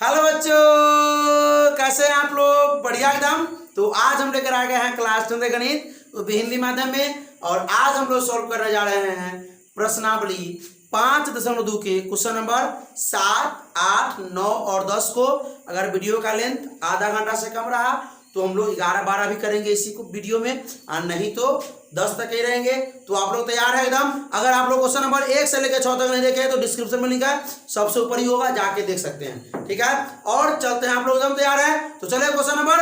Hello बच्चों, कैसे हैं आप लोग? बढ़िया एकदम। तो आज हम लेकर आ गए हैं क्लास 10 गणित, वो भी हिंदी माध्यम में। और आज हम लोग सॉल्व करने जा रहे हैं प्रश्नावली 5.2 के क्वेश्चन नंबर 7, 8, 9 और 10 को। अगर वीडियो का लेंथ आधा घंटा से कम रहा तो हम लोग 11, 12 भी करेंगे इसी को वीडियो में, और नहीं तो 10 तक ही रहेंगे। तो आप लोग तैयार है एकदम? अगर आप लोग क्वेश्चन नंबर 1 से लेकर 6 तक नहीं देखे तो डिस्क्रिप्शन में लिंक है, सबसे ऊपर ही होगा, जाके देख सकते हैं। ठीक है, और चलते हैं। आप लोग एकदम तैयार है तो चले क्वेश्चन नंबर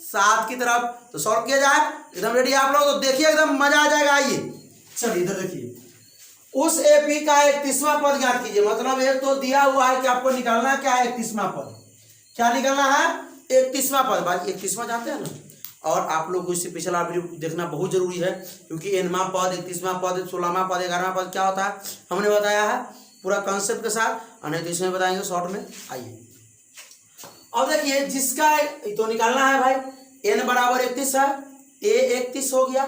7 की तरफ। तो सॉल्व किया जाए, एकदम रेडी आप लोग? तो देखिए एकदम मजा आ जाएगा। आइए चलिए इधर देखिए, उस एपी का 31वां पद ज्ञात कीजिए। मतलब एक तो दिया हुआ है कि आपको निकालना क्या है, 31वां पद। क्या निकालना है? 31वां पद। भाई 31वां जानते हैं ना? और आप लोग को इससे पिछला वीडियो देखना बहुत जरूरी है, क्योंकि एनवां पद, 31वां पद, 16वां पद, 11वां पद क्या होता है हमने बताया है पूरा कॉन्सेप्ट के साथ, और नहीं तो इसमें बताएंगे शॉर्ट में। आइए अब देखिए, जिसका तो निकालना है भाई, n बराबर 31 है, a 31 हो गया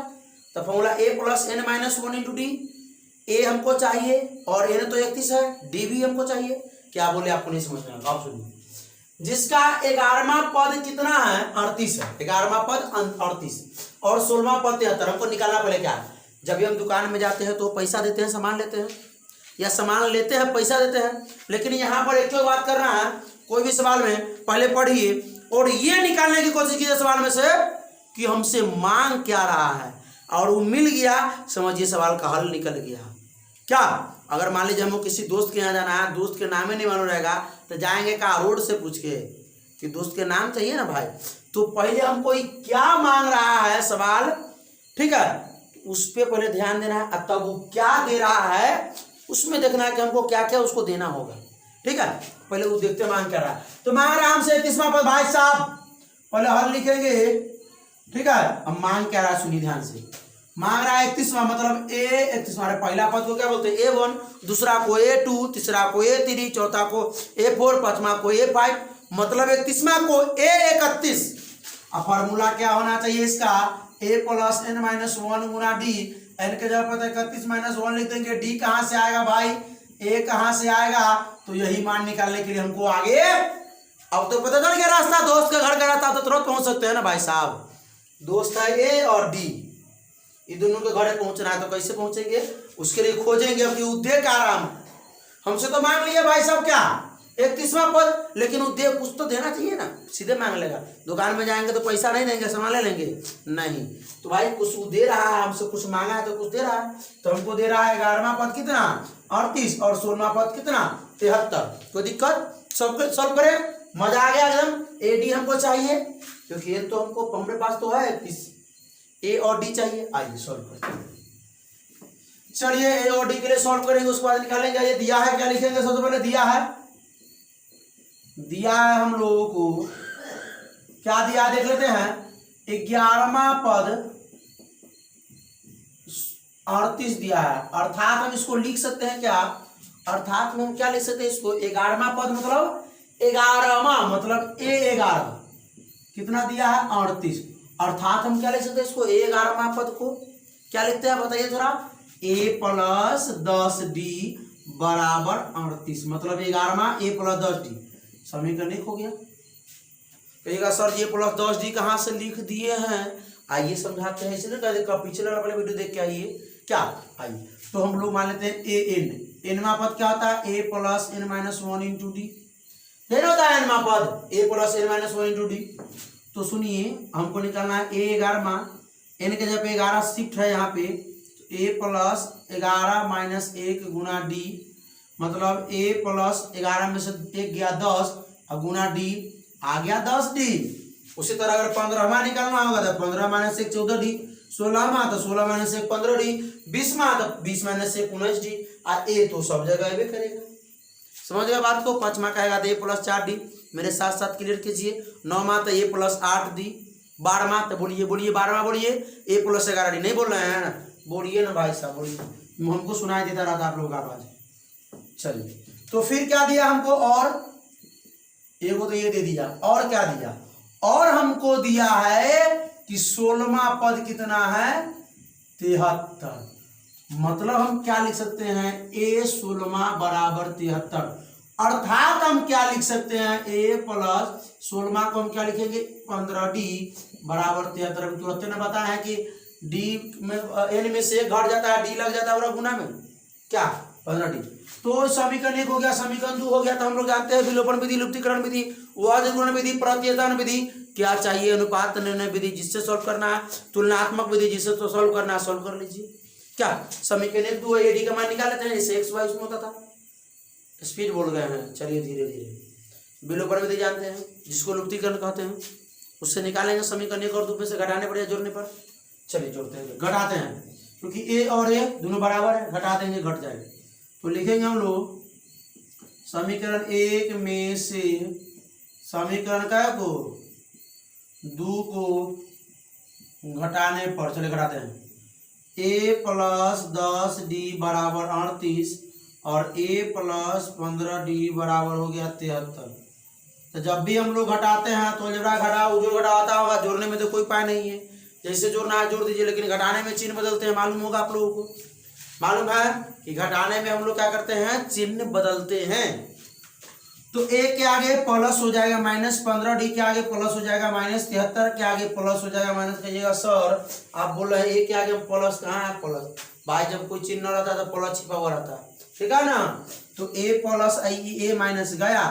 तो formula a plus n minus 1 into D. a हमको चाहिए और n तो 31 है, d भी हमको चाहिए। क्या बोले आपको नहीं समझ में आएगा, आप सुनिए। जिसका 11वां पद कितना है? 38 है। 11वां पद 38 और 16वां पद 73। हमको निकालना पहले क्या है। जब भी हम दुकान में जाते हैं तो पैसा देते हैं, सामान लेते हैं, या सामान लेते हैं पैसा देते हैं। लेकिन यहाँ पर एक बात करना है, कोई भी सवाल में पहले पढ़िए और ये निकालने की कोशिश कीजिए सवाल में से कि हमसे मांग क्या रहा है, और वो मिल गया, समझिए सवाल का हल निकल गया। क्या? अगर मान लीजिए हमको किसी दोस्त के यहाँ जाना है, दोस्त के नाम ही नहीं मालूम रहेगा तो जाएंगे का रोड से पूछ के कि दोस्त के नाम चाहिए ना भाई। तो पहले हमको क्या मांग रहा है सवाल, ठीक है, उस पर पहले ध्यान देना है। तब वो क्या दे रहा है उसमें देखना है कि हमको क्या क्या उसको देना होगा। ठीक है, पहले वो देखते मांग क्या रहा है। तो मांग रहा है हमसे 31वां पद। भाई साहब पहले हल लिखेंगे, ठीक है। अब मांग क्या रहा है सुनिए ध्यान से। मांग रहा है 31वां, मतलब a 31वां। पहला पद को क्या बोलते हैं? A1, दूसरा को A2, तीसरा को A3, चौथा को A4, पांचवा को A5, मतलब 31वां को A31। अब फॉर्मूला क्या होना चाहिए इसका? a plus n minus 1 Guna D. n के जगह पर 31 माइनस 1 लिख देंगे। d कहां से आएगा भाई? a कहां से आएगा? तो यही मान निकालने के लिए हमको आगे, अब तो पता चल गया रास्ता, दोस्त का घर का रास्ता तो तुरंत पहुंच सकते हैं ना भाई साहब। दोस्त है a और d, ये दोनों के घरे पहुंचना है तो कैसे पहुंचेंगे? उसके लिए खोजेंगे अब कि उद्देश्य क्या रहा। हमसे तो मांग लिया भाई साहब क्या 31वां पद, लेकिन उद्देश्य कुछ तो देना चाहिए ना। सीधे मांग लेगा, दुकान में जाएंगे तो पैसा नहीं देंगे, सामान ले लेंगे नहीं। तो भाई कुछ दे रहा है, हमसे कुछ मांगा है तो कुछ दे रहा है। तो हमको दे रहा है 11वां पद कितना? 38 और 16वां पद कितना? 73। कोई दिक्कत? सॉल्व करें, मजा आ गया एकदम। एडी हमको चाहिए क्योंकि ये तो हमको हमारे पास तो है 31, ए और डी चाहिए। आइए सॉल्व करते हैं। चलिए ए और डी के लिए सॉल्व करेंगे, उसके बाद निकालेंगे। ये दिया है, क्या लिखेंगे सबसे पहले? दिया है हम लोगों को, क्या दिया देख लेते हैं। 11वां पद 38 दिया है, अर्थात हम इसको लिख सकते हैं क्या? अर्थात में हम क्या लिख सकते हैं इसको? 11वां पद मतलब 11वां, मतलब A11 कितना दिया है? 38। अर्थात हम क्या लिख सकते हैं इसको? A11वां पद को क्या लिखते हैं बताइए थोड़ा? a प्लस 10d बराबर 38, मतलब 11वां a प्लस 10d। समीकरण 1 हो गया। कहिएगा सर ये प्लस 10d कहाँ से लिख दिए हैं? आइए समझाते हैं। इसलिए कहते हैं पिछले वाले वीडियो देख के आइए। क्या? आइए तो हम लोग मान लेते हैं a n। nवां पद क्या होता है? a plus n minus 1 into D. होता है nवां पद a plus n minus 1 into D. तो सुनिए हमको निकालना है A11, n के जगह पे 11 शिफ्ट है यहाँ पे, तो a plus 11 minus 1 Guna D, मतलब a प्लस 11 में से 1 गया 10 और गुना डी आ गया 10d। उसी तरह अगर 15वां निकालना होगा तो 15 माइनस 1 14d, 16वां तो 16 माइनस 1 15d, 20वां तो 20 माइनस 1 19d। और a तो सब जगह भी करेगा, समझ गया बात को। 5वां कहेगा तो a प्लस 4d, मेरे साथ साथ क्लियर कीजिए। 9वां तो a प्लस 8d, 12वां तो बोलिए 12वां बोलिए a प्लस 11d। नहीं बोल रहे हैं ना? बोलिए ना भाई साहब, बोलिए, हमको सुनाई देता रहता आप लोगों का आवाज। चलिए तो फिर क्या दिया हमको? और एगो तो ये दे दिया, और क्या दिया? और हमको दिया है कि 16वां पद कितना है? 73। मतलब हम क्या लिख सकते हैं? a 16वां बराबर 73। अर्थात हम क्या लिख सकते हैं, a प्लस 16 को हम क्या लिखेंगे 15d बराबर 73। तुरंत ने बताया है कि d में n में से एक घट जाता है, d लग जाता है और गुना में क्या 15d। तो समीकरण 1 हो गया, समीकरण 2 हो गया। तो हम लोग जानते हैं विलोपन विधि, लुप्तीकरण विधि, वाद गुणन विधि, प्रत्ययन विधि। क्या चाहिए, अनुपात निर्णय विधि जिससे सॉल्व करना है, तुलनात्मक विधि जिससे तो सॉल्व करना है, सॉल्व कर लीजिए। क्या समीकरण 1 2 एडी का मान निकाल लेते हैं, इससे x y उसमें होता था। स्पीड बोल गए हैं, चलिए धीरे धीरे। विलोपन विधि जानते हैं जिसको लुप्तीकरण कहते हैं, उससे निकालेंगे समीकरण 1 और 2 में से घटाने पड़ेगा जोड़ने पर। चलिए जोड़ते हैं, घटाते हैं, क्योंकि a और a दोनों बराबर है, घटा देंगे घट जाएगा। तो लिखेंगे हम लोग समीकरण 1 में से समीकरण का को 2 को घटाने पर, चले घटाते हैं, a प्लस 10d बराबर 38 और a प्लस 15d बराबर हो गया 73। तो जब भी हम लोग घटाते हैं तो अलजेब्रा घटा उजोड़ घटा आता होगा, जोड़ने में तो कोई उपाय नहीं है, जैसे जोड़ना है जोड़ दीजिए, लेकिन घटाने में चिन्ह बदलते हैं, मालूम होगा आप लोगों को। मालूम है कि घटाने में हम लोग क्या करते हैं, चिन्ह बदलते हैं। तो a के आगे प्लस हो जाएगा -15, d के आगे प्लस हो जाएगा -73, के आगे प्लस हो जाएगा माइनस। कहिएगा सर आप बोल रहे हैं a के आगे प्लस, कहाँ है प्लस भाई, जब कोई चिन्ह न रहता तो प्लस छिपा हुआ रहता है, ठीक है ना। तो a प्लस a माइनस गया,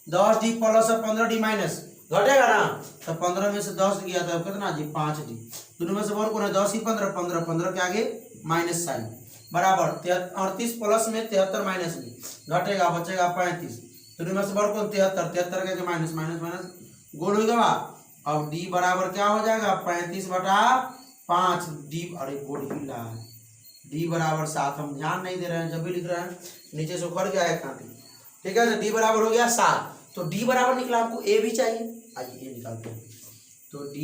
10d प्लस 15d माइनस घटेगा ना, तो 15 में से 10 गया तो कितना जी 5d, दोनों में से बड़ा कौन है 10 ही 15, 15 15 के आगे माइनस साइन बराबर 38 प्लस में 73 माइनस में घटेगा, बचेगा 35, दोनों में से बड़ा कौन 73, 73 के आगे माइनस माइनस माइनस गुण हो गया। अब d बराबर क्या हो जाएगा 35/5 d, अरे बोर्ड हिल रहा है, d बराबर 7, हम ध्यान नहीं दे रहे हैं, जब भी लिख रहे हैं नीचे से उखड़ गया है कांटी, ठीक है। तो d बराबर हो गया 7, तो d बराबर निकला, हमको a भी चाहिए, आइए ये निकालते हैं। तो d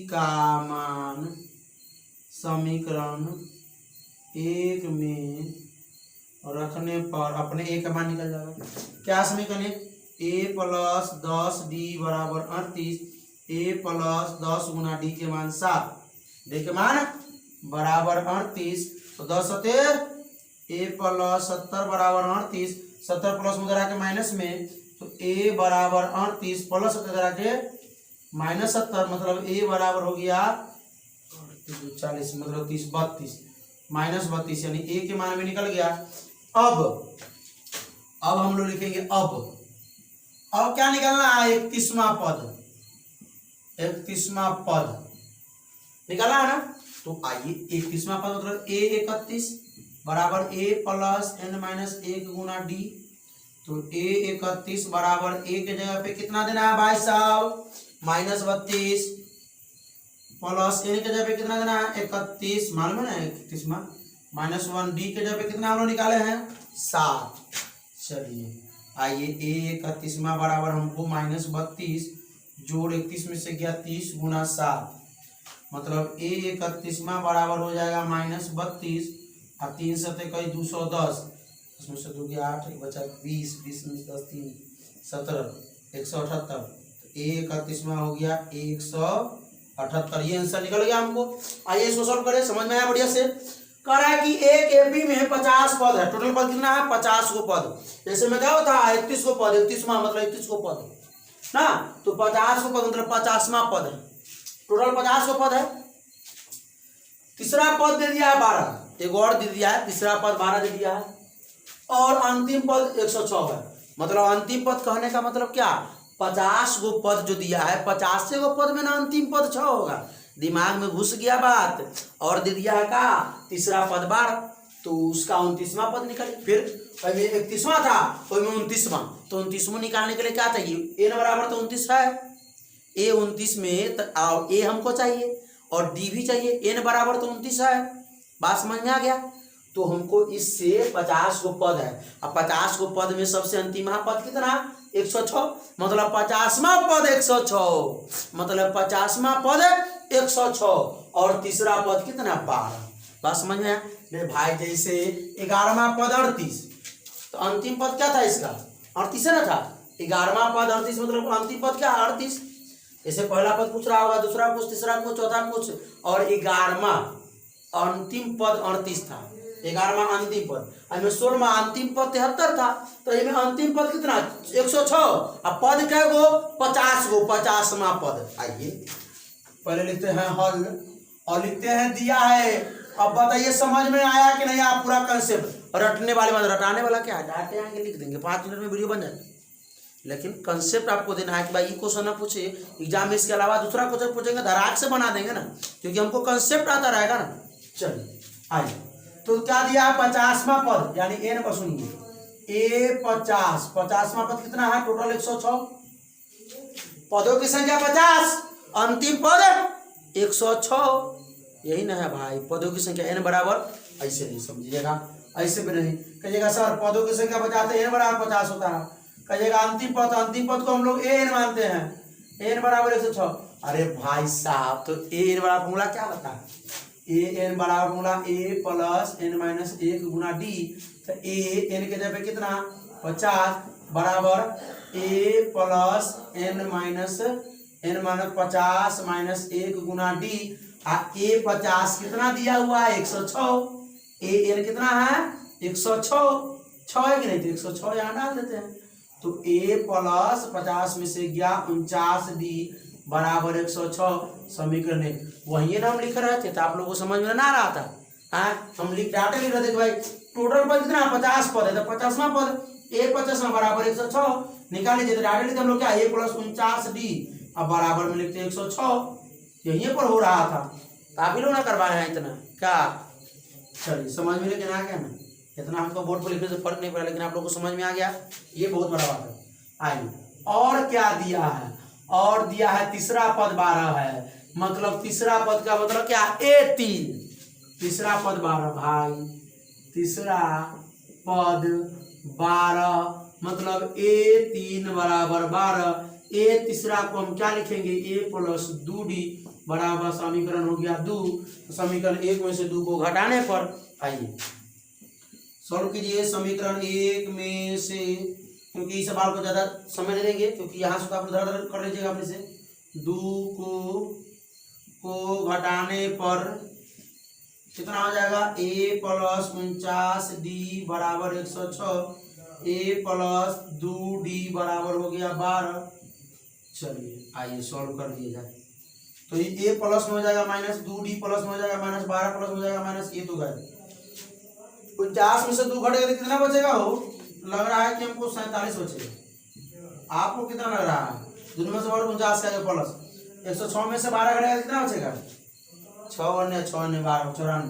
का मान समीकरण 1 में रखने पर अपने a का मान निकल जाएगा। क्या समीकरण है, a प्लस 10d बराबर 38, a प्लस 10 गुना d के मान 7, d के मान बराबर 38, तो 10 सते a प्लस 70 बराबर 38, 70 प्लस में करा के माइनस में, तो a बराबर 38 प्लस 70 करा के -70, मतलब a बराबर हो गया 40, मतलब 30 32 -32, यानी a के मान भी निकल गया। अब हम लोग लिखेंगे अब क्या निकलना है, 31वां पद, 31वां पद निकालना है ना। तो आइए 31वां पद मतलब a 31 बराबर a plus n minus 1 Guna d, तो a 31 बराबर a के जगह पे कितना देना है भाई साहब -32, प्लस n के जगह पे कितना देना है 31, मालूम है ना 31 -1, d के जगह पे कितना हम लोग निकाले हैं 7। चलिए आइए a 31 बराबर हमको -32 जोड़ 31 में से गया 30 गुना 7, मतलब a 31 बराबर हो जाएगा -32 और 3 सते कई 210, इसमें से 2 गया 8, बचा 20, 20 में 10 3 17, 178, तो a 31 हो गया 178, ये आंसर निकल गया हमको। आइए इसको सॉल्व करें, समझ में आया बढ़िया से। कह रहा है कि एक एपी में 50 पद है, टोटल पद कितना है 50 को पद, जैसे मैं क्या होता है 31 को पद, 31वां मतलब 31 को पद ना, तो 50 को पद मतलब 50वां पद है, टोटल 50 को पद है। तीसरा पद दे दिया है 12, एक और दे दिया है, तीसरा पद 12 दे दिया है, और अंतिम पद 106 है। मतलब अंतिम पद कहने का मतलब क्या, 50 गो पद जो दिया है, 50 गो पद में ना अंतिम पद 6 होगा, दिमाग में घुस गया बात। और दे दिया है का तीसरा पद 12, तो उसका 29वां पद निकले। फिर 31वां था, कोई में 29वां, तो 29वां निकालने के लिए क्या चाहिए, a बराबर तो 29 है, a 29 में a हमको चाहिए और d भी चाहिए, n बराबर तो 29 है, बात समझ में आ गया। तो हमको इससे 50 गो पद है, अब 50 गो पद में सबसे अंतिम पद कितना 106, मतलब 50वां पद 106, मतलब 50वां पद 106 और तीसरा पद कितना 12, बात समझ में आया भाई। जैसे 11वां पद 38, तो अंतिम पद क्या था इसका 38 ना था, 11वां पद 38 मतलब अंतिम पद क्या 38। जैसे पहला पद पूछ रहा होगा, दूसरा कुछ, तीसरा कुछ, चौथा कुछ, और 11वां अंतिम पद 38 था, 11वां अंतिम पद। में 16 में अंतिम पद 73 था, तो इनमें अंतिम पद कितना 106 और पद क्या गो 50 गो, 50वां पद। आइए पहले लिखते हैं हल और लिखते हैं दिया है। अब बताइए समझ में आया कि नहीं? आप पूरा कंसेप्ट रटने वाले बात, रटाने वाला क्या है, डाटे आएंगे लिख देंगे 5 मिनट में वीडियो बन जाए, लेकिन कंसेप्ट आपको देना है कि भाई ये क्वेश्चन ना पूछे एग्जाम में, इसके अलावा दूसरा क्वेश्चन पूछेंगे धराक से बना देंगे ना, क्योंकि हमको कंसेप्ट आता रहेगा ना। चलिए आइए, तो क्या दिया है 50वां पद यानी एन पर सुनिए ए 50, 50वां पद कितना है टोटल 106, पदों की संख्या 50, अंतिम पद 106, यही ना है भाई। पदों की संख्या एन बराबर, ऐसे नहीं समझिएगा, ऐसे भी नहीं कहिएगा सर पदों की संख्या बचाते एन बराबर 50 होता है, कहिएगा अंतिम पद को हम लोग एन मानते हैं, एन बराबर 106। अरे भाई साहब तो एन बराबर फॉर्मूला क्या होता है, ए एन बराबर फॉर्मूला ए प्लस एन माइनस 1 गुना डी, तो ए एन के जगह पे कितना 50 बराबर ए प्लस एन माइनस 50 माइनस 1 गुना डी, ए 50 कितना दिया हुआ है 106, ए एन कितना है 106, 6 है कि नहीं, तो 106 यहाँ डाल देते हैं, तो ए प्लस 50 में से गया 49 डी बराबर 106 समीकरण है। वही ना हम लिख रहे थे, तो आप लोगों को समझ में ना आ रहा था। हम डाटे लिख रहे थे भाई टोटल पद कितना 50 पद है, तो 50वां पद ए 50 बराबर 106 निकाल लीजिए, तो डाटे लिखते हम लोग क्या ए प्लस 49 डी अब बराबर में लिखते 106, यहीं पर हो रहा था, तो आप ही लोग ना करवा रहे हैं इतना क्या। चलिए समझ में लेकिन आ गया ना, इतना हमको बोर्ड पर लिखने से फर्क नहीं पड़ा, लेकिन आप लोगों को समझ में आ गया, ये बहुत बड़ा बात है। आइए और क्या दिया है, और दिया है तीसरा पद 12 है, मतलब तीसरा पद का मतलब क्या A3, तीसरा पद 12 भाई, तीसरा पद 12 मतलब A3 बराबर 12, ए तीसरा को हम क्या लिखेंगे ए प्लस 2d बराबर समीकरण हो गया 2, तो समीकरण 1 में से 2 को घटाने पर, आइए सॉल्व कीजिए समीकरण 1 में से, क्योंकि इस सवाल को ज़्यादा समय नहीं देंगे, क्योंकि यहाँ से तो आप उधर कर लीजिएगा अपने से, 2 को घटाने पर कितना हो जाएगा ए प्लस 49d बराबर 106, ए प्लस 2d बराबर हो गया 12। चलिए आइए सॉल्व कर दिया जाए, तो ये ए प्लस में हो जाएगा माइनस 2d प्लस में हो जाएगा माइनस 12 प्लस में हो जाएगा माइनस, ये तो गए 49 में से 2 घटेगा तो कितना बचेगा, हो लग रहा है कि हमको 47 बचेगा, आपको कितना लग रहा है, दोनों में से और 49 का प्लस 106 में से 12 घटेगा कितना बचेगा 6 अन्य 6 अन्य 12 94,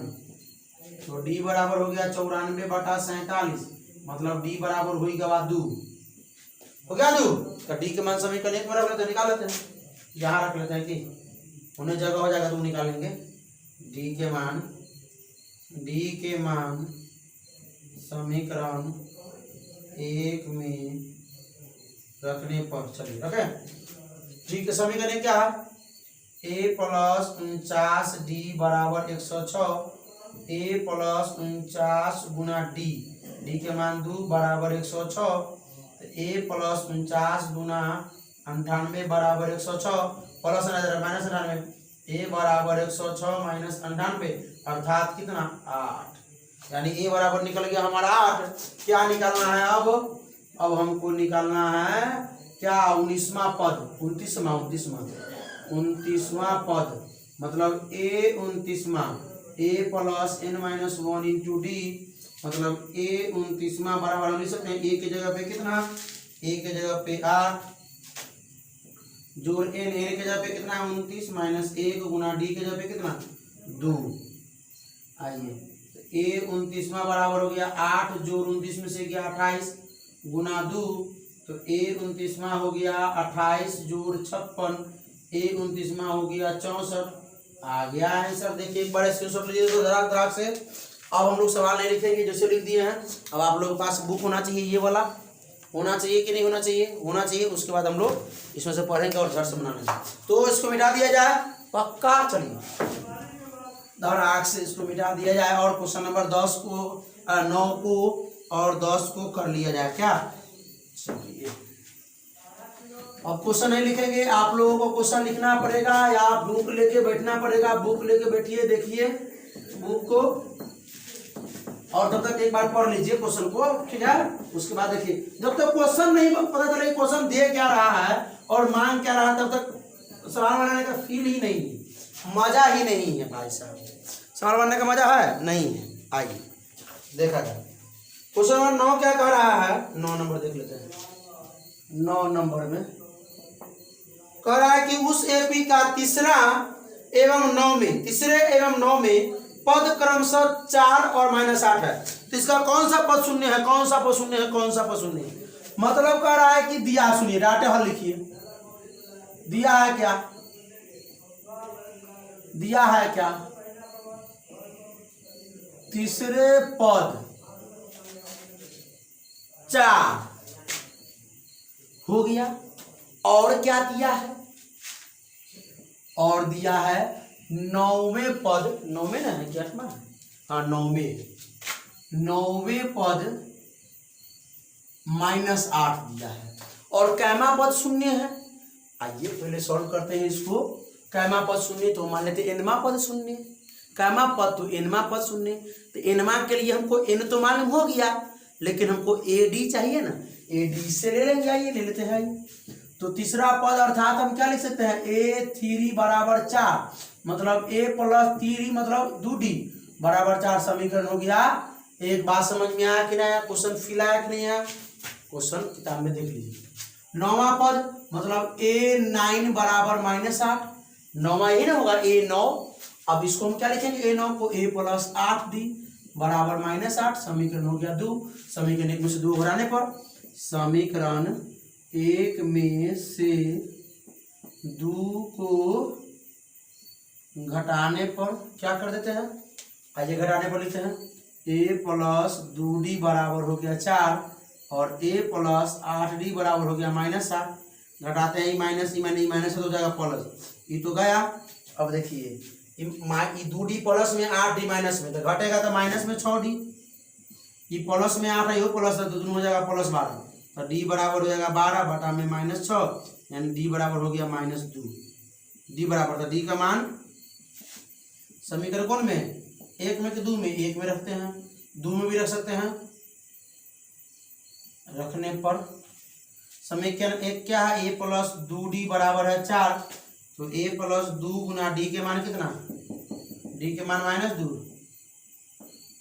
तो d बराबर हो गया 94/47, मतलब d बराबर हो गया 2, हो गया 2, तो d के मान समीकरण 1 में रख लेते हैं, निकाल लेते हैं, यहाँ रख लेते हैं कि उन्हें जगह हो जाएगा तो निकालेंगे, d के मान समीकरण 1 में रखने पर, चलिए रखे d के समीकरण क्या है ए प्लस 49d बराबर 106, ए प्लस 49 गुना डी, डी के मान 2 बराबर 106, तो ए प्लस 49 गुना 98 बराबर 106 प्लस माइनस 98, ए बराबर 106 माइनस 98 अर्थात कितना 8, यानी ए बराबर निकल गया हमारा 8। क्या निकालना है अब हमको निकालना है क्या 19वां पद, 29वां पद, मतलब ए 29वां a plus n minus 1 into d, मतलब ए 29वां बराबर हम लिख सकते हैं, ए की जगह पे कितना, ए के जगह पे 8 जोड़ एन के जगह पे कितना 29 माइनस 1 गुना डी के जगह पे कितना 2। आइए ए 29वां बराबर हो गया 8 जोड़ 29 में से गया 28 गुना 2, तो ए 29वां हो गया 28 जोड़ 56, ए 29वां हो गया 64। आ गया आंसर, देखिए एक बार स्क्रीनशॉट लीजिए तो धड़ाक से। अब हम लोग सवाल नहीं लिखेंगे जैसे लिख दिए हैं, अब आप लोगों के पास बुक होना चाहिए, ये वाला होना चाहिए कि नहीं होना चाहिए, होना चाहिए, उसके बाद हम लोग इसमें से पढ़ेंगे और झट से बनाने, तो इसको मिटा दिया जाए पक्का। चलिए धड़ाक से इसको मिटा दिया जाए और क्वेश्चन नंबर 10 को 9 को और 10 को कर लिया जाए क्या। चलिए अब क्वेश्चन नहीं लिखेंगे, आप लोगों को क्वेश्चन लिखना पड़ेगा या बुक लेके बैठना पड़ेगा। बुक लेके बैठिए, देखिए बुक को और तब तक एक बार पढ़ लीजिए क्वेश्चन को, ठीक है। उसके बाद देखिए, जब तक क्वेश्चन नहीं पता चले क्वेश्चन दे क्या रहा है और मांग क्या रहा है, तब तक सवाल बनाने का फील ही नहीं है, मजा ही नहीं है भाई साहब। सवाल बनाने का मजा है नहीं है। आइए देखा जाए क्वेश्चन नंबर 9 क्या कह रहा है। 9 नंबर देख लेते हैं। 9 नंबर में कह रहा है कि उस एपी का तीसरे एवं नौ में पद क्रमशः 4 और -8 है। तो इसका कौन सा पद शून्य है, कौन सा पद शून्य है, कौन सा पद शून्य है। मतलब कह रहा है कि दिया, सुनिए डाटे हल लिखिए, दिया है क्या, दिया है क्या, तीसरे पद 4 हो गया, और क्या दिया है, और दिया है 9वें पद, 9वें ना है क्या, हाँ 9वें पद -8 दिया है, और कैमा पद शून्य है। आइए पहले सॉल्व करते हैं इसको। कैमा पद शून्य तो मान लेते एनमा पद शून्य, कैमा पद तो एनमा पद शून्य। तो एनमा के लिए हमको एन तो मालूम हो गया, लेकिन हमको एडी चाहिए ना, एडी से ले लेंगे। आइए ले लेते हैं। तो तीसरा पद अर्थात हम क्या लिख सकते हैं, A3 बराबर 4, मतलब A + 3 मतलब 2D बराबर 4 समीकरण हो गया। एक बात समझ में आया कि नहीं आया, क्वेश्चन फिल आया कि नहीं आया, क्वेश्चन किताब में देख लीजिए। 9वां पद मतलब A9 बराबर -8, 9वां यही ना होगा A9। अब इसको हम क्या लिखेंगे, A9 को A + 8D बराबर -8, समीकरण हो गया 2। समीकरण 1 में से 2 घटाने पर, समीकरण 1 में से 2 को घटाने पर क्या कर देते हैं, आइए घटाने पर लिखते हैं A + 2D बराबर हो गया 4 और A + 8D बराबर हो गया -8। घटाते हैं माइनस हो जाएगा प्लस, ये तो गया। अब देखिए 2D प्लस में 8D माइनस में, तो घटेगा तो माइनस में 6D, ये प्लस में 8 है, प्लस है तो दोनों हो जाएगा +12, तो D बराबर हो जाएगा 12 बटा में -6, यानी D बराबर हो गया -2। D बराबर था, D का मान समीकरण कौन में, 1 में कि 2 में, 1 में रखते हैं, 2 में भी रख सकते हैं। रखने पर समीकरण 1 क्या है, A + 2D बराबर है 4, तो A + 2 गुना D के मान कितना, D के मान -2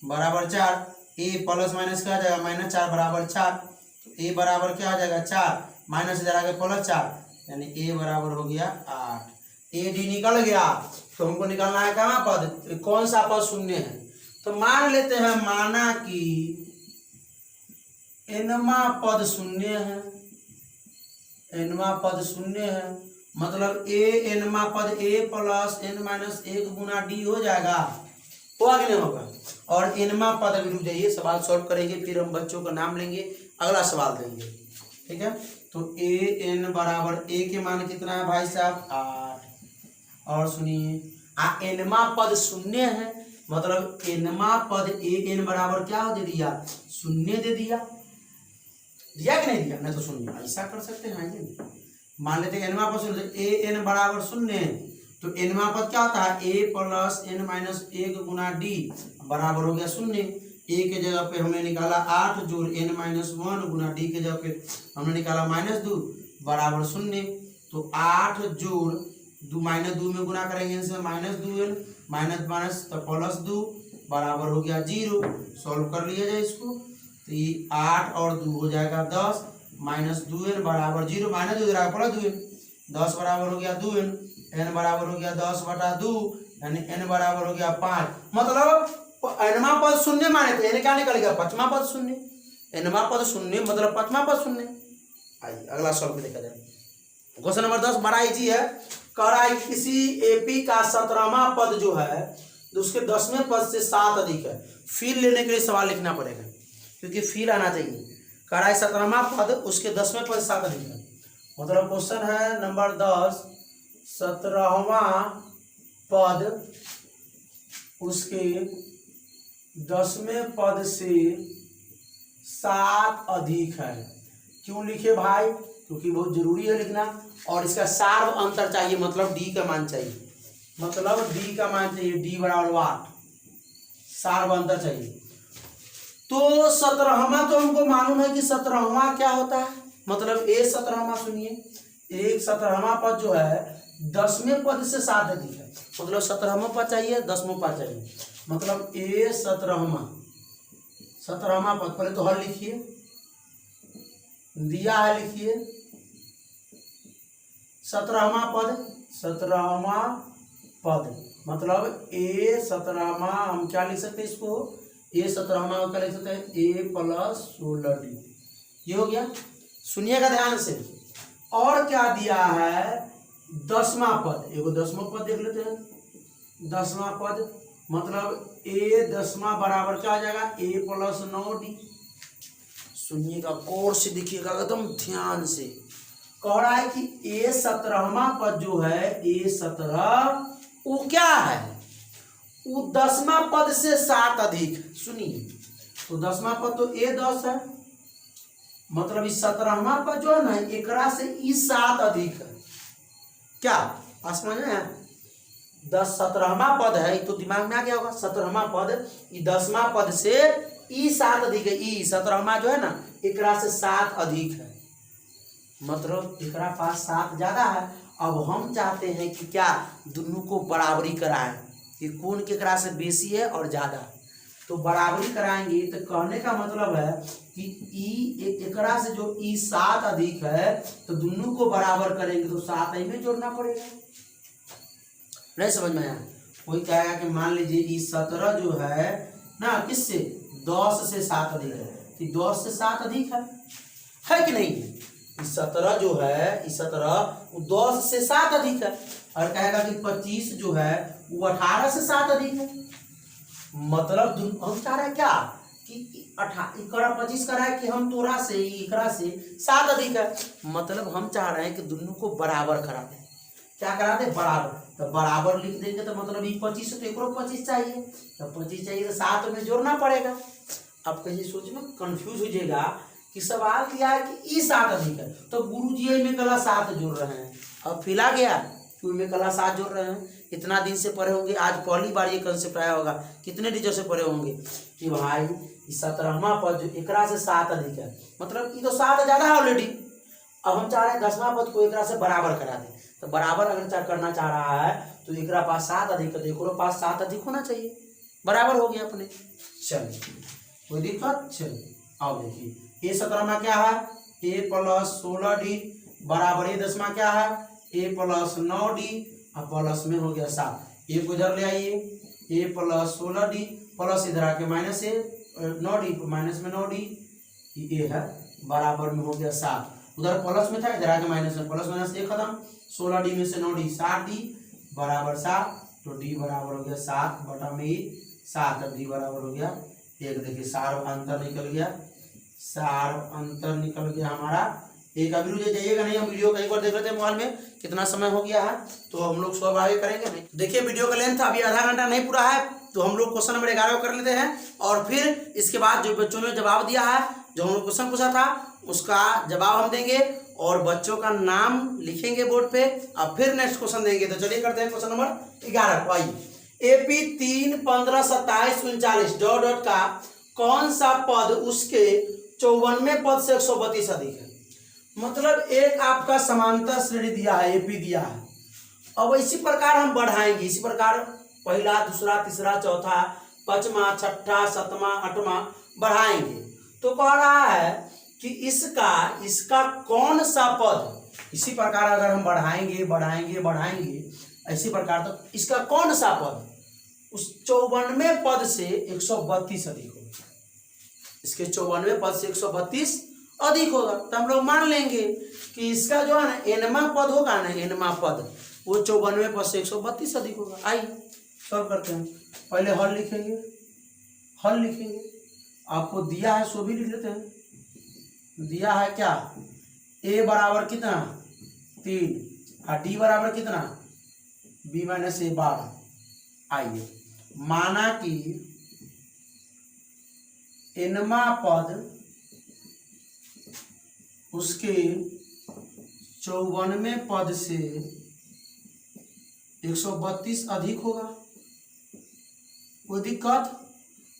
बराबर 4, A प्लस माइनस क्या आ जाएगा -4 बराबर 4, तो A बराबर क्या आ जाएगा 4, माइनस इधर आ गया +4, यानी A बराबर हो गया 8। AD निकल गया, तो हमको निकालना है कहाँ पद, कौन सा पद शून्य है। तो मान लेते हैं, माना कि एनमा पद शून्य है, एनमा पद शून्य है, मतलब A एनमा पद A + n-1 गुना D हो जाएगा, होगा कि नहीं होगा। और एनमा पद अभी रुक जाइए, सवाल सॉल्व करेंगे, फिर हम बच्चों का नाम लेंगे, अगला सवाल देंगे, ठीक है। तो AN बराबर A के मान कितना है भाई साहब 8, और सुनिए एनमा पद शून्य है, मतलब एनमा पद AN बराबर क्या दे दिया, शून्य दे दिया, दिया कि नहीं दिया, नहीं तो शून्य, ऐसा कर सकते हैं। मान लेते हैं एनमा पद शून्य, AN बराबर शून्य, तो एनमा पद क्या होता है, A + n-1 गुना D बराबर हो गया 0। A के जगह पे हमने निकाला 8 जोड़ n-1 गुना D के जगह पे हमने निकाला -2 बराबर 0। तो 8 जोड़ 2 -2 में गुना करेंगे इनसे -2n माइनस तो +2 बराबर हो गया 0। सॉल्व कर लिया जाए इसको, तो ये 8 और 2 हो जाएगा 10, -2n बराबर 0, -2 +2n, 10 बराबर हो गया 2n, n बराबर हो गया 10/2, यानी n बराबर हो गया 5। मतलब एनमा पद शून्य माने तो n क्या निकलेगा, पांचवा पद शून्य, एनमा पद शून्य मतलब पांचवा पद शून्य। आइए अगला सॉल्व में देखा जाए। क्वेश्चन नंबर 10 बड़ा इजी है, कह रहा है किसी एपी का 17वां पद जो है उसके 10वें पद से 7 अधिक है। फील लेने के लिए सवाल लिखना पड़ेगा, क्योंकि फील आना चाहिए। कह रहा है 17वां पद उसके 10वें पद से 7 अधिक है, मतलब क्वेश्चन है नंबर 10, 17वां पद उसके 10वें पद से 7 अधिक है। क्यों लिखे भाई, क्योंकि बहुत जरूरी है लिखना, और इसका सार्व अंतर चाहिए, मतलब D का मान चाहिए, मतलब D का मान चाहिए, D बराबर 8, सार्व अंतर चाहिए। तो 17वां तो हमको मालूम है कि 17वां क्या होता है, मतलब ए 17वां सुनिए, एक 17वां पद जो है 10वें पद से 7 अधिक है, मतलब 17वां पद चाहिए 10वां पद चाहिए, मतलब ए 17वां पद। पहले तो हल लिखिए, दिया है लिखिए 17वां पद मतलब ए 17वां, हम क्या लिख सकते हैं इसको, ए 17वां क्या लिख सकते हैं, ए प्लस 16d, ये हो गया। सुनिएगा ध्यान से, और क्या दिया है 10वां पद, एगो 10वां पद देख लेते हैं। 10वां पद मतलब ए 10वां बराबर क्या आ जाएगा, ए प्लस 9d। सुनिएगा गौर से, देखिएगा एकदम ध्यान से, कह रहा है कि ए 17वां पद जो है ए 17 वो क्या है, वो 10वां पद से 7 अधिक। सुनिए, तो 10वां पद तो ए 10 है, मतलब इस 17वां पद जो है ना एकरा से ई 7 अधिक है। क्या पास में है 10 17वां पद है, तो दिमाग में आ गया होगा 17वां पद ई 10वां पद से ई 7 अधिक है, ई 17वां जो है ना एकरा से 7 अधिक है, मतलब एकरा पास 7 ज्यादा है। अब हम चाहते हैं कि क्या दोनों को बराबरी कराएं कि कौन केकरा से बेसी है और ज्यादा, तो बराबरी कराएंगे। तो कहने का मतलब है कि ई एकरा से जो ई 7 अधिक है तो दोनों को बराबर करेंगे तो 7 में जोड़ना पड़ेगा। नहीं समझ में आया? कोई कहेगा कि मान लीजिए ई 17 जो है ना किससे 10 से 7 अधिक है, कि 10 से 7 अधिक है कि नहीं? इस 17 जो है इस 17 वो 10 से 7 अधिक है, और कहेगा कि 25 जो है वो 18 से 7 अधिक है, मतलब हम चाह रहे हैं क्या कि 25 कह रहा है कि हम तोरा से इकरा से 7 अधिक है, मतलब हम चाह रहे हैं कि दोनों को बराबर करा दें। क्या करा दे? बराबर। तो बराबर लिख देंगे तो मतलब ये 25 तो एक 25 चाहिए, तो 25 चाहिए तो 7 में जोड़ना पड़ेगा। अब कहीं सोच में कंफ्यूज हो जाएगा कि सवाल दिया है कि ई 7 अधिक है, तो गुरुजी में कला 7 जोड़ रहे हैं, अब फिला गया क्यों में कला 7 जोड़ रहे हैं। इतना दिन से पढ़े होंगे, आज पहली बार ये कंसेप्ट आया होगा, कितने टीचर से पढ़े होंगे कि भाई 17वां पद जो एकरा से 7 अधिक है, मतलब ये तो 7 ज्यादा है ऑलरेडी। अब हम चाह रहे हैं 10वां पद को एकरा से बराबर करा दें, तो बराबर अगर करना चाह रहा है तो एकरा पास 7 अधिक है, तो एकरो पास 7 अधिक होना चाहिए, बराबर हो गया अपने। चलिए कोई दिक्कत? चलिए आओ देखिए, ए 17वां क्या है, ए प्लस 16d बराबर ए 10वां क्या है, ए प्लस 9d और प्लस में हो गया 7। ए को इधर ले आइए, ए प्लस 16d प्लस इधर आके माइनस ए 9d माइनस में 9d ए है बराबर में हो गया 7। उधर प्लस में था, इधर आके माइनस में, प्लस माइनस एक खत्म, 16d में से 9d 7d बराबर 7, तो d बराबर हो गया 7 बटा में 7, अब d बराबर हो गया 1। देखिए सार अंतर निकल गया, सार अंतर निकल गया हमारा एक। अभी रुक जाइएगा नहीं, हम वीडियो का एक बार देख लेते हैं मोबाइल में कितना समय हो गया है, तो हम लोग सब आगे करेंगे। नहीं देखिए वीडियो का लेंथ अभी आधा घंटा नहीं पूरा है, तो हम लोग क्वेश्चन नंबर 11 कर लेते हैं, और फिर इसके बाद जो बच्चों ने जवाब दिया है, जो हम लोग क्वेश्चन पूछा था उसका जवाब हम देंगे और बच्चों का नाम लिखेंगे बोर्ड पे, और फिर नेक्स्ट क्वेश्चन देंगे। तो चलिए करते हैं क्वेश्चन नंबर 11 को। आइए, एपी 3 15 27 39 डॉट डॉट का कौन सा पद उसके 54वें पद से 132 अधिक है। मतलब एक आपका समांतर श्रेणी दिया है, एपी दिया है, अब इसी प्रकार हम बढ़ाएंगे, इसी प्रकार पहला दूसरा तीसरा चौथा पांचवा छठा सातवां आठवां बढ़ाएंगे। तो कह रहा है कि इसका कौन सा पद, इसी प्रकार अगर हम बढ़ाएंगे बढ़ाएंगे बढ़ाएंगे इसी प्रकार, तो इसका कौन सा पद उस 54वें पद से 132 अधिक होगा, इसके 54वें पद से 132 अधिक होगा। तो हम लोग मान लेंगे कि इसका जो है ना एनवा पद होगा ना, एनवा पद वो 54वें पद से 132 अधिक होगा। आइए सॉल्व करते हैं, पहले हल लिखेंगे, हल लिखेंगे, आपको दिया है सो भी लिख लेते हैं। दिया है क्या, ए बराबर कितना 3 और डी बराबर कितना b माइनस ए 12। आइए माना कि एनवा पद उसके 54वें पद से 132 अधिक होगा। कोई दिक्कत?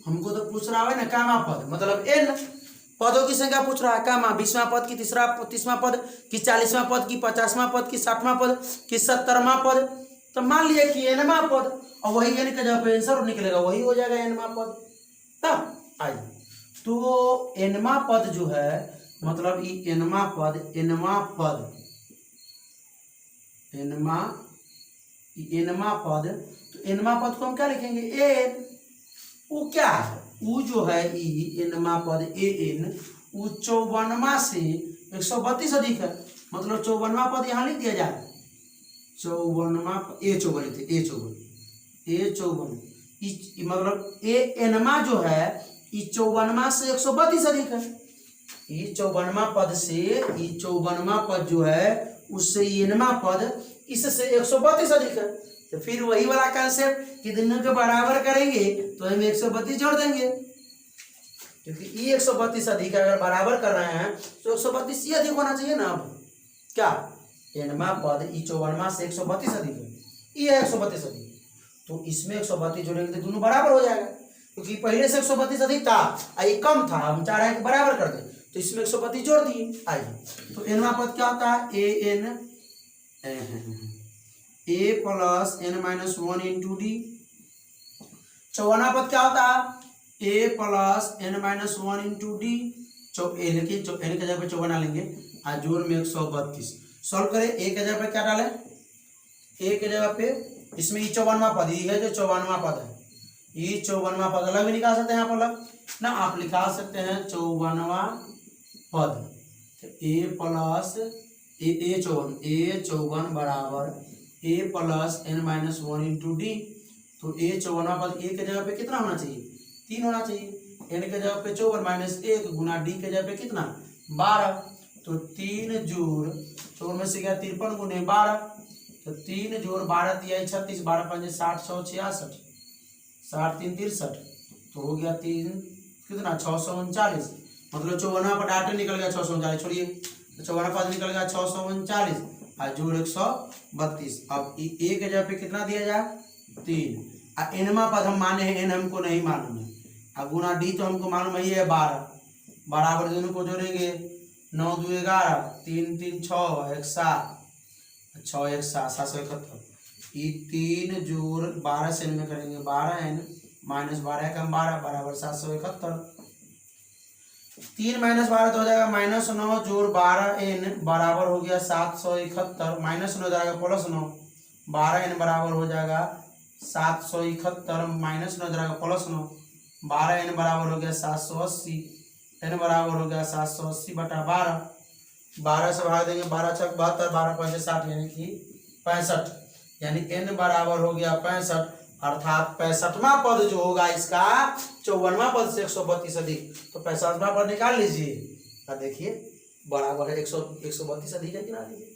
हमको तो पूछ रहा है ना कामा पद, मतलब n पदों की संख्या पूछ रहा है। कामा 20वां पद की, 30वां पद की, 40वां पद की, 50वां पद की, 60वां पद की, 70वां पद। तो मान लिया कि nवां पद, और वही n का जब आंसर निकलेगा वही हो जाएगा nवां पद। तब आइए, तो nवां पद जो है, मतलब ये nवां पद तो nवां पद को हम क्या लिखेंगे, n। वो क्या है, वो जो है nवां पद an, वो 54वां से 132 अधिक है, मतलब 54वां पद यहाँ लिख दिया जाए। 54वां A54 मतलब nवां जो है ये 54वां से 132 अधिक है। ये 54वां पद से, ये 54वां पद जो है उससे nवां पद इससे 132 अधिक है। तो फिर वही वाला कंसेप्ट कि दोनों के बराबर करेंगे तो हम 132 जोड़ देंगे, क्योंकि ये 132 अधिक है, अगर बराबर कर रहे हैं तो 132 ये अधिक होना चाहिए ना। अब क्या nवां पद ये 54वां से 132 अधिक है, ये है 132 अधिक, तो इसमें 132 जोड़ेंगे तो दोनों बराबर हो जाएगा, क्योंकि पहले से 132 अधिक था और ये कम था, हम चाह रहे हैं कि बराबर कर दें, तो इसमें 132 जोड़ दिए। आइए, तो nवां पद क्या होता है, a plus n-1 into d. 54वां पद क्या होता है, a plus n-1 into d. लेकिन n के जगह पे 54 डालेंगे और जोड़ में 132। सॉल्व करें, a के जगह पे क्या डालें, a के जगह पे इसमें ये 54वां पद ही है, जो 54वां पद है, ये 54वां पद अलग भी निकाल सकते हैं, आप अलग ना आप निकाल सकते हैं 54वां पद। तो a प्लस a54 बराबर a plus n-1 into D. तो a54वां पद a के जगह पे कितना होना चाहिए, 3 होना चाहिए। n के जगह पे 54 माइनस 1 गुना d के जगह पे कितना 12। तो 3 जोड़ 4 में से गया 53 गुने 12, तो 3 जोड़ 12 दिया 36, 12 5 60, 100 66, 60 3 63, तो हो गया 3 कितना 639, मतलब 54वां पद 8 निकल गया 639, छोड़िए, तो 54वां पद निकल गया 639 और जोड़ 132। अब ए के जगह पे कितना दिया जाए 3, nवां पद हम माने हैं, n हमको नहीं मालूम है, और गुना डी तो हमको मालूम है, ये है 12, बराबर दोनों को जोड़ेंगे 9 2 11, 3 3 6 1 7, 6 1 7 771। ये 3 जोड़ 12 से में करेंगे 12n माइनस 12 कम 12 बराबर 771। 3 माइनस 12 तो हो जाएगा -9 जोड़ 12n बराबर हो गया 771, -9 जाएगा +9, 12n बराबर हो जाएगा 771, -9 जाएगा +9, 12n बराबर हो गया 780, n बराबर हो गया 780 बटा 12, 12 से भाग देंगे 12 6 72, 12 5 60 यानी कि 65, यानी n बराबर हो गया 65, अर्थात 65वां पद जो होगा इसका 54वां पद से 132 अधिक, तो 65वां पद निकाल लीजिए। और देखिए बराबर है 132 अधिक है कि ना लीजिए,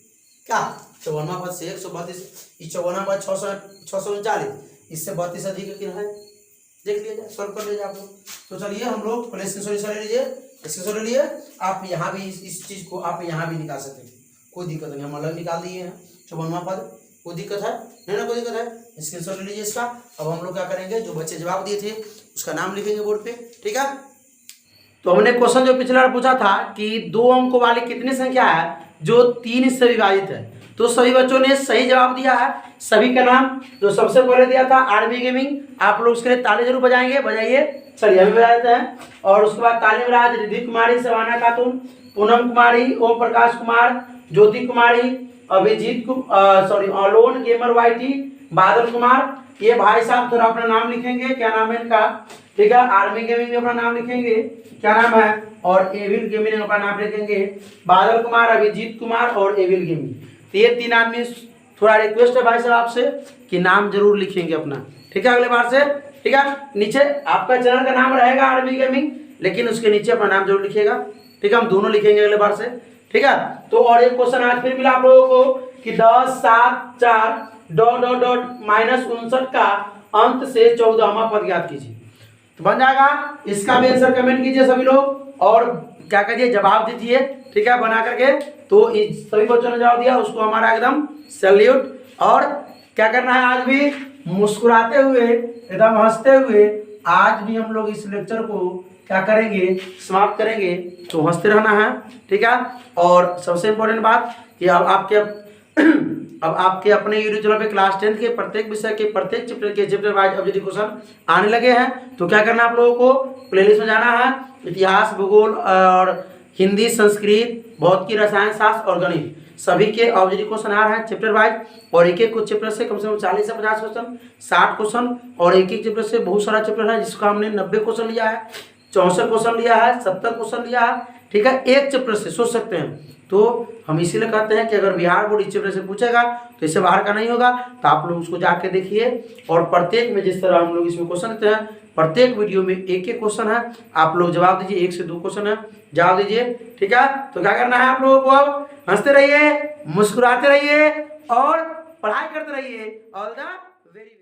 क्या 54वां पद से 132, 54वां पद 639, इससे 32 अधिक है कि है, देख लीजिए, सॉल्व कर लीजिए आप लोग। तो चलिए हम लोग पहले स्क्रीनशॉट ले लीजिए, स्क्रीनशॉट ले लिए, आप यहाँ भी इस चीज को आप यहाँ भी निकाल सकते हैं, कोई दिक्कत नहीं, हम अलग निकाल दिए हैं 54वां पद, कोई दिक्कत है नहीं ना, कोई दिक्कत है, स्क्रीनशॉट ले लीजिए इसका। अब हम लोग क्या करेंगे, जो बच्चे जवाब दिए थे उसका नाम लिखेंगे बोर्ड पे, ठीक है। तो हमने क्वेश्चन जो पिछला पूछा था कि 2 अंकों वाली कितनी संख्या है जो 3 से विभाजित है, तो सभी बच्चों ने सही जवाब दिया है। सभी का नाम जो सबसे पहले दिया था आरबी गेमिंग, आप लोग उसके लिए ताली जरूर बजाएंगे, बजाइए, चलिए अभी बजा देते हैं। और उसके बाद तालिम राज, रिद्धि कुमारी, सवाना खातून, पूनम कुमारी, ओम प्रकाश कुमार, ज्योति कुमारी, Abhijit alone gamer YT, Badal Kumar, ये भाई साहब थोड़ा अपना नाम लिखेंगे, क्या नाम है इनका, ठीक है। आर्मी गेमिंग में अपना नाम लिखेंगे, क्या नाम है, और एविल गेमिंग में अपना नाम लिखेंगे, बादल कुमार, अभिजीत कुमार और एविल गेमिंग। तो ये 3 आदमी, थोड़ा रिक्वेस्ट है भाई साहब आपसे कि नाम जरूर लिखेंगे अपना, ठीक है, अगले बार से, ठीक है। नीचे आपका चैनल का नाम रहेगा आर्मी गेमिंग, लेकिन उसके नीचे अपना नाम जरूर लिखिएगा, ठीक है, हम दोनों लिखेंगे अगले बार से, ठीक है। तो और एक क्वेश्चन आज फिर मिला आप लोगों को कि 10 7 4 ... -59 का अंत से 14वां पद ज्ञात कीजिए, तो बन जाएगा। इसका भी आंसर कमेंट कीजिए सभी लोग, और क्या करिए जवाब दीजिए, ठीक है, बना करके। तो सभी बच्चों ने जवाब दिया, उसको हमारा एकदम सैल्यूट। और क्या करना है, आज भी मुस्कुराते हुए, एकदम हंसते हुए आज भी हम लोग इस लेक्चर को क्या करेंगे, समाप्त करेंगे। तो हंसते रहना है, ठीक है। और सबसे इम्पोर्टेंट बात कि अब आपके अपने यूट्यूब चैनल पे क्लास 10 के प्रत्येक विषय के प्रत्येक चैप्टर वाइज अब यदि क्वेश्चन आने लगे हैं तो क्या करना है आप लोगों को, प्लेलिस्ट में जाना है। इतिहास, भूगोल और हिंदी, संस्कृत, भौतिकी, रसायन शास्त्र और गणित सभी के अब यदि क्वेश्चन आ रहे हैं चैप्टर वाइज, और एक एक चैप्टर से कम 40 से 50 क्वेश्चन, 60 क्वेश्चन, और एक एक चैप्टर से बहुत सारा चैप्टर है जिसका हमने 90 क्वेश्चन लिया है, 64 क्वेश्चन लिया है, 70 क्वेश्चन लिया है, ठीक है। एक चैप्टर से सोच सकते हैं। तो हम इसीलिए कहते हैं कि अगर बिहार बोर्ड इस चैप्टर से पूछेगा तो इससे बाहर का नहीं होगा, तो आप लोग उसको जाके देखिए। और प्रत्येक में जिस तरह हम लोग इसमें क्वेश्चन देते हैं, प्रत्येक वीडियो में एक एक क्वेश्चन है, आप लोग जवाब दीजिए। 1 से 2 क्वेश्चन है, जवाब दीजिए, ठीक है। तो क्या करना है आप लोगों को, अब हंसते रहिए, मुस्कुराते रहिए और पढ़ाई करते रहिए। All the very